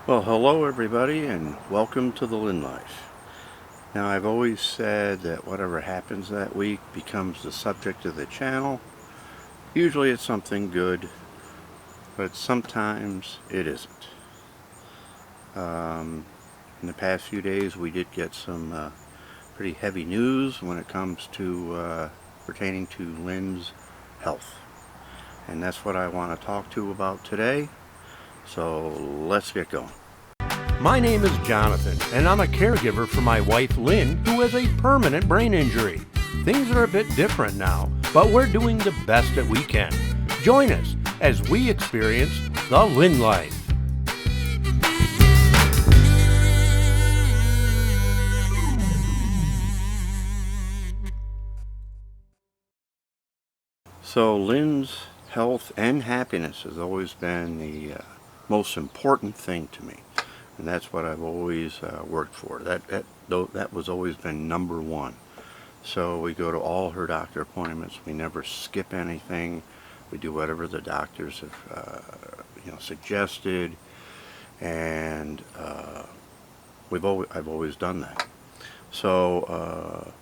Well, hello everybody and welcome to the Lynne Life. Now, I've always said that whatever happens that week becomes the subject of the channel. Usually it's something good, but sometimes it isn't. In the past few days we did get some pretty heavy news when it comes to pertaining to Lynne's health. And that's what I want to talk to about today. So let's get going. My name is Jonathan, and I'm a caregiver for my wife Lynne, who has a permanent brain injury. Things are a bit different now, but we're doing the best that we can. Join us as we experience the Lynne Life. So Lynne's health and happiness has always been the most important thing to me, and that's what I've always worked for. That was always been number one. So we go to all her doctor appointments. We never skip anything. We do whatever the doctors have suggested, and I've always done that. So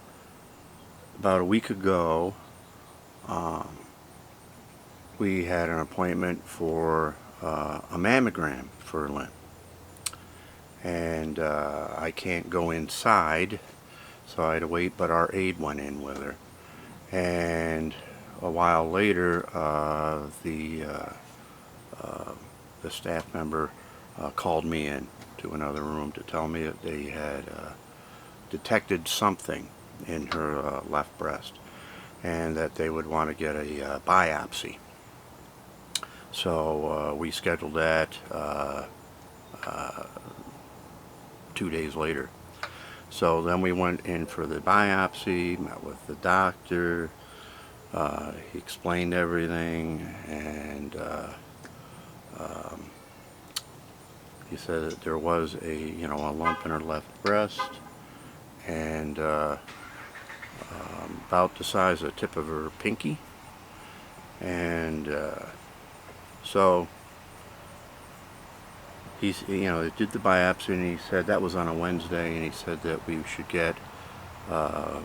about a week ago, we had an appointment for a mammogram for Lynne, and I can't go inside, so I had to wait, but our aide went in with her, and a while later the staff member called me in to another room to tell me that they had detected something in her left breast, and that they would want to get a biopsy. So we scheduled that 2 days later. So then we went in for the biopsy, met with the doctor. He explained everything, and he said that there was a lump in her left breast, and about the size of the tip of her pinky, and so he did the biopsy, and he said that was on a Wednesday, and he said that we should get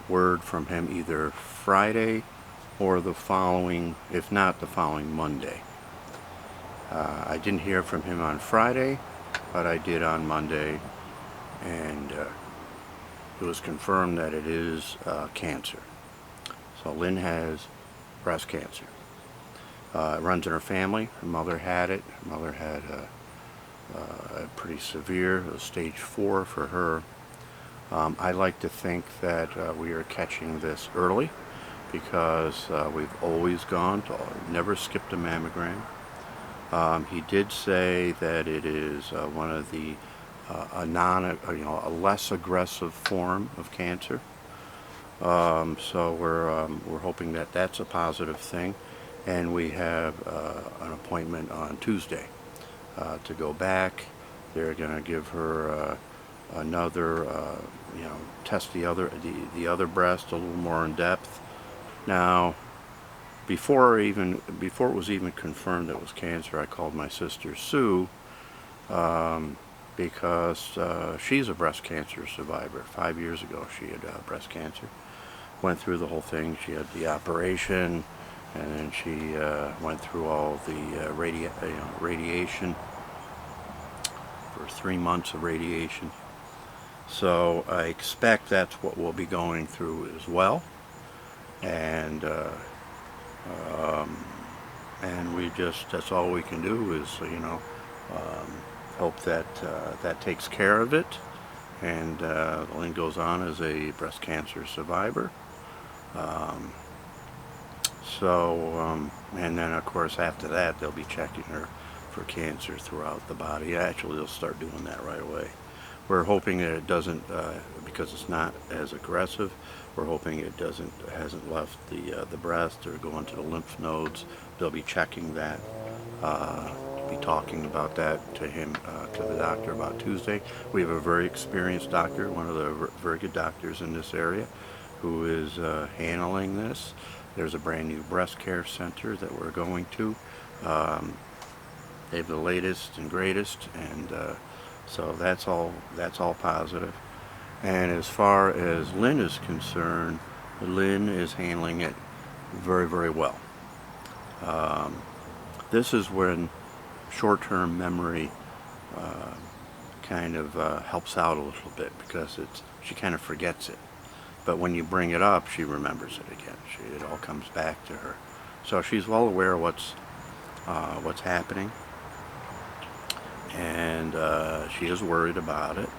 word from him either Friday or the following, if not the following Monday. I didn't hear from him on Friday, but I did on Monday, and it was confirmed that it is cancer. So Lynne has breast cancer. It runs in her family. Her mother had it. Her mother had a pretty severe, it was stage 4 for her. I like to think that we are catching this early, because we've always never skipped a mammogram. He did say that it is one of the a less aggressive form of cancer. So we're hoping that that's a positive thing, and we have an appointment on Tuesday to go back. They're going to give her another, test the other breast a little more in depth. Now, before it was even confirmed that it was cancer, I called my sister Sue, because she's a breast cancer survivor. 5 years ago she had breast cancer. Went through the whole thing. She had the operation, and then she went through all the radiation, for 3 months of radiation. So I expect that's what we'll be going through as well, and that's all we can do is hope that that takes care of it, and Lynne goes on as a breast cancer survivor. And then of course after that they'll be checking her for cancer throughout the body. Actually, they'll start doing that right away. We're hoping that it doesn't, because it's not as aggressive, we're hoping it hasn't left the breast or go into the lymph nodes. They'll be checking that, be talking about that to the doctor about Tuesday. We have a very experienced doctor, one of the very good doctors in this area, who is handling this. There's a brand new breast care center that we're going to. They have the latest and greatest, and So that's all positive. And as far as Lynn is concerned, Lynn is handling it very, very well. This is when short-term memory kind of helps out a little bit, because she kind of forgets it. But when you bring it up, she remembers it again. It all comes back to her. So she's well aware of what's happening, and she is worried about it,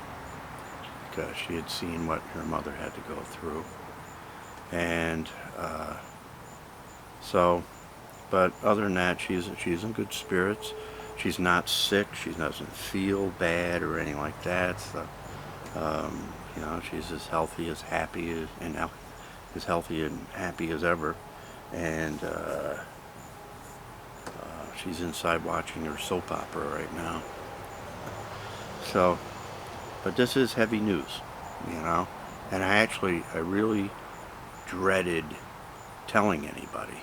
because she had seen what her mother had to go through. And but other than that, she's in good spirits. She's not sick. She doesn't feel bad or anything like that. So, she's as healthy as happy as ever. And she's inside watching her soap opera right now. So, but this is heavy news, And I really dreaded telling anybody.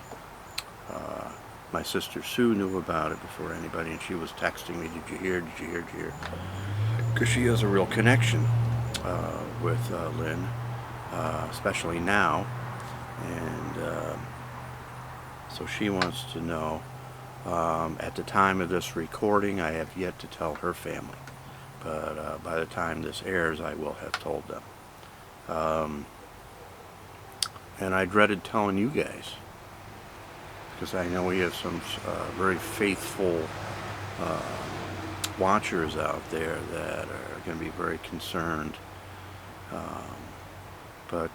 My sister Sue knew about it before anybody, and she was texting me, "Did you hear? Did you hear? Did you hear?" Because she has a real connection with Lynn, especially now, and so she wants to know. At the time of this recording, I have yet to tell her family, but by the time this airs, I will have told them. And I dreaded telling you guys, because I know we have some very faithful watchers out there that are going to be very concerned. But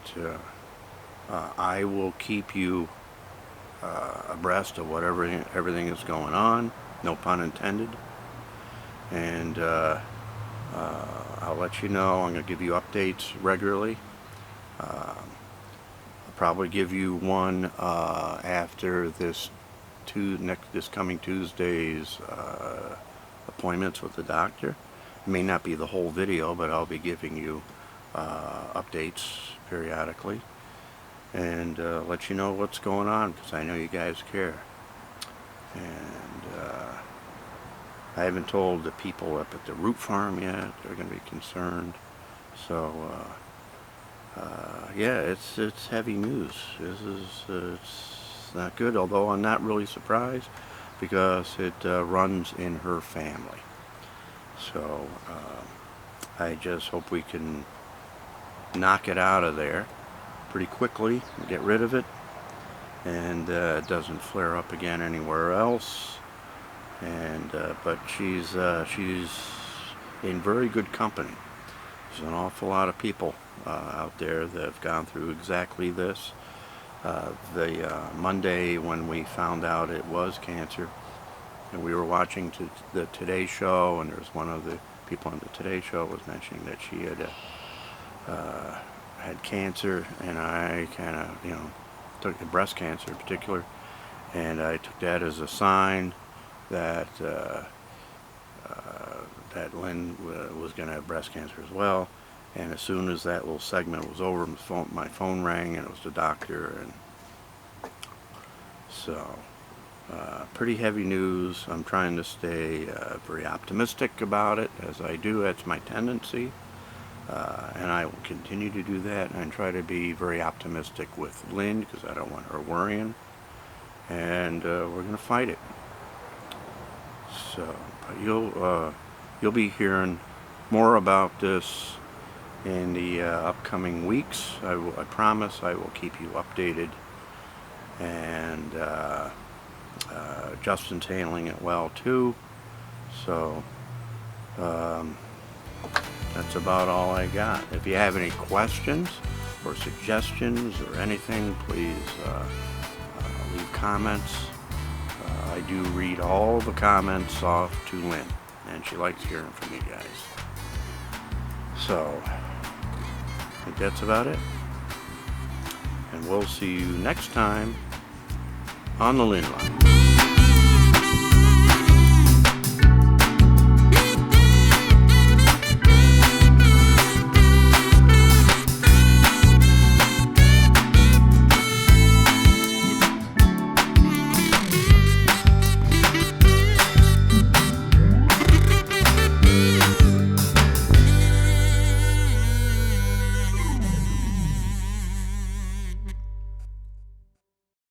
I will keep you abreast of everything is going on, no pun intended. And I'll let you know. I'm going to give you updates regularly. Probably give you one after this coming Tuesday's appointments with the doctor. It may not be the whole video, but I'll be giving you updates periodically, and let you know what's going on, because I know you guys care. And I haven't told the people up at the root farm yet. They're going to be concerned. So yeah, it's heavy news. It's not good, although I'm not really surprised, because it runs in her family. So I just hope we can knock it out of there pretty quickly and get rid of it, and it doesn't flare up again anywhere else. And but she's in very good company. There's an awful lot of people out there that have gone through exactly this. The Monday when we found out it was cancer, and we were watching the Today Show, and there was one of the people on the Today Show was mentioning that she had cancer, and I kind of, took the breast cancer in particular, and I took that as a sign that that Lynn was going to have breast cancer as well. And as soon as that little segment was over, my phone rang, and it was the doctor. And so pretty heavy news. I'm trying to stay very optimistic about it, as I do. That's my tendency, and I will continue to do that, and try to be very optimistic with Lynn, because I don't want her worrying. And we're going to fight it. So, but you'll be hearing more about this in the upcoming weeks. I promise I will keep you updated. And Justin's handling it well too. So that's about all I got. If you have any questions or suggestions or anything, please leave comments. I do read all the comments off to Lynn, and she likes hearing from you guys. So I think that's about it. And we'll see you next time on the Lynne Line.